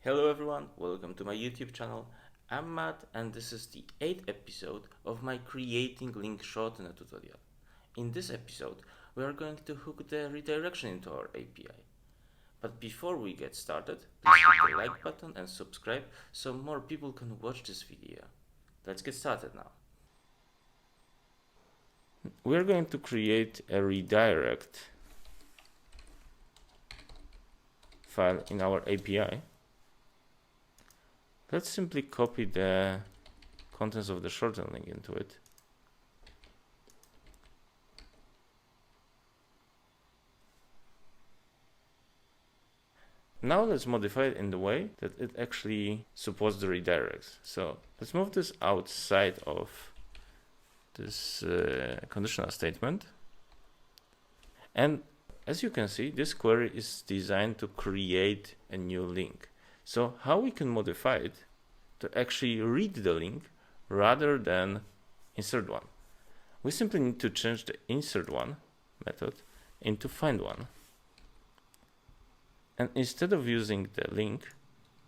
Hello everyone, welcome to my YouTube channel. I'm Matt and this is the 8th episode of my Creating Link Shortener tutorial. In this episode, we are going to hook the redirection into our API. But before we get started, please hit the like button and subscribe so more people can watch this video. Let's get started now. We are going to create a redirect file in our API. Let's simply copy the contents of the shortener link into it. Now let's modify it in the way that it actually supports the redirects. So let's move this outside of this conditional statement. And as you can see, this query is designed to create a new link. So how we can modify it to actually read the link rather than insert one? We simply need to change the insert one method into find one. And instead of using the link,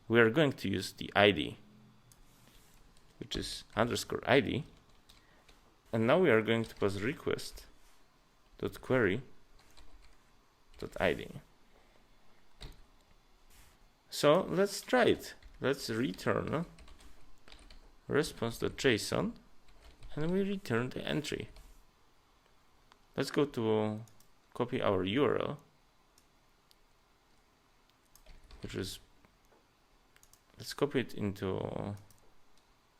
we are going to use the ID, which is _ID. And now we are going to pass request.query.id. So let's try it. Let's return response.json and we return the entry. Let's go to copy our URL, which is, let's copy it into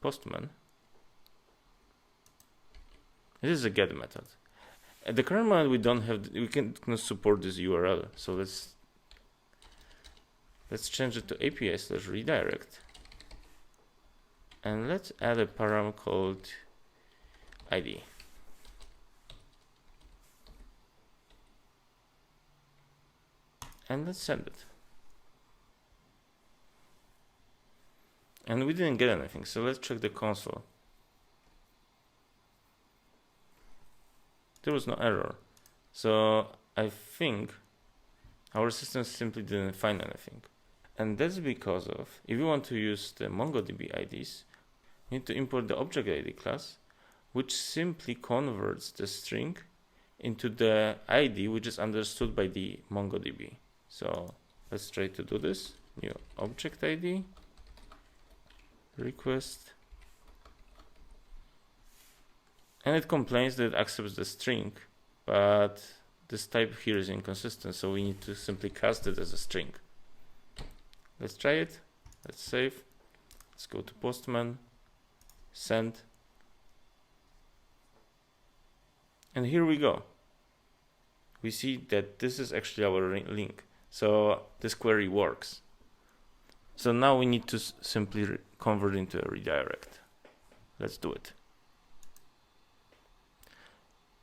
Postman. This is a get method. At the current moment we cannot support this URL, so let's change it to API/redirect. And let's add a param called ID. And let's send it. And we didn't get anything, so let's check the console. There was no error. So I think our system simply didn't find anything. And that's because of, if you want to use the MongoDB IDs, you need to import the object ID class, which simply converts the string into the ID which is understood by the MongoDB. So let's try to do this. New object ID, request, and it complains that it accepts the string, but this type here is inconsistent, so we need to simply cast it as a string. Let's try it. Let's save. Let's go to Postman, send, and here we go. We see that this is actually our link, so this query works. So now we need to simply convert into a redirect. Let's do it.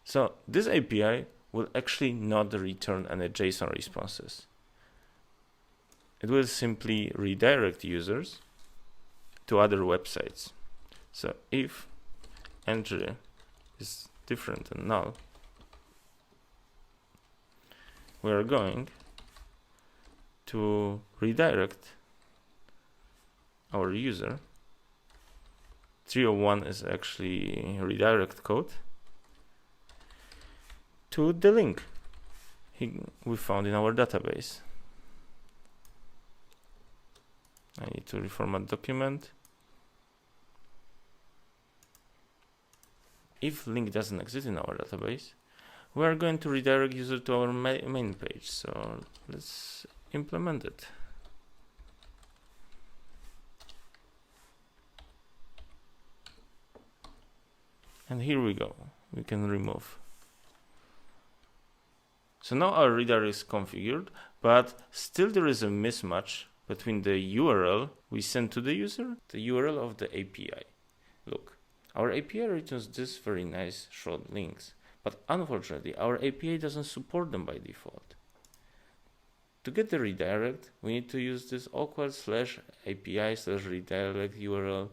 So this API will actually not return any JSON responses. It will simply redirect users to other websites. So if entry is different than null, we are going to redirect our user. 301 is actually redirect code to the link we found in our database. I need to reformat document. If link doesn't exist in our database, we are going to redirect user to our main page. So let's implement it. And here we go. We can remove. So now our redirect is configured, but still there is a mismatch between the URL we send to the user, the URL of the API. Look, our API returns this very nice short links, but unfortunately our API doesn't support them by default. To get the redirect, we need to use this awkward /API/redirect URL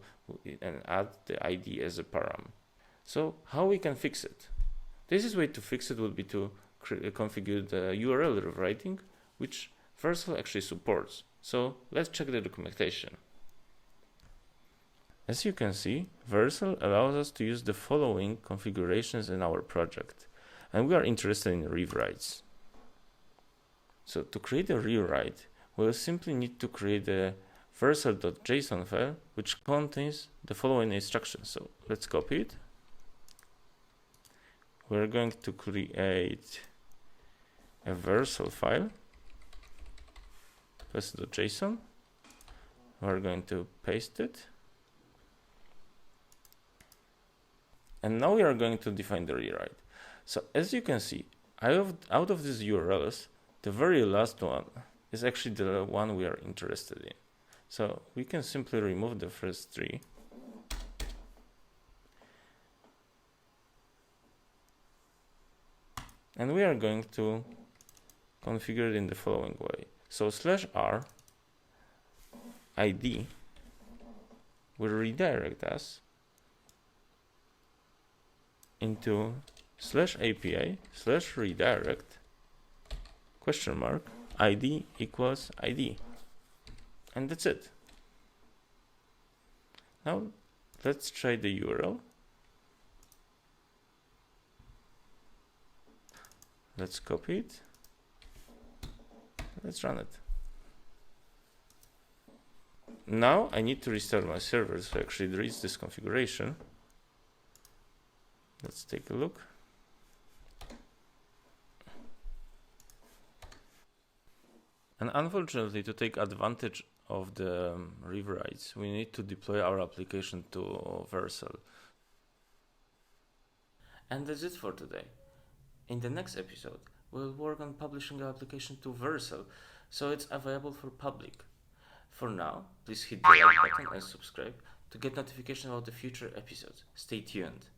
and add the ID as a param. So how we can fix it? The easiest way to fix it would be to configure the URL rewriting, which Vercel actually supports. So let's check the documentation. As you can see, Vercel allows us to use the following configurations in our project, and we are interested in rewrites. So to create a rewrite, we'll simply need to create a vercel.json file which contains the following instructions. So let's copy it. We're going to create a Vercel file, vercel.json. We're going to paste it. And now we are going to define the rewrite. So as you can see, out of these URLs, the very last one is actually the one we are interested in. So we can simply remove the first three. And we are going to configure it in the following way. So /r id will redirect us into /API/redirect !id equals id. And that's it. Now let's try the URL. Let's copy it. Let's run it. Now I need to restart my server to actually reach this configuration. Let's take a look. And unfortunately, to take advantage of the rewrites, we need to deploy our application to Vercel. And that's it for today. In the next episode, we'll work on publishing our application to Vercel, so it's available for public. For now, please hit the like button and subscribe to get notification about the future episodes. Stay tuned.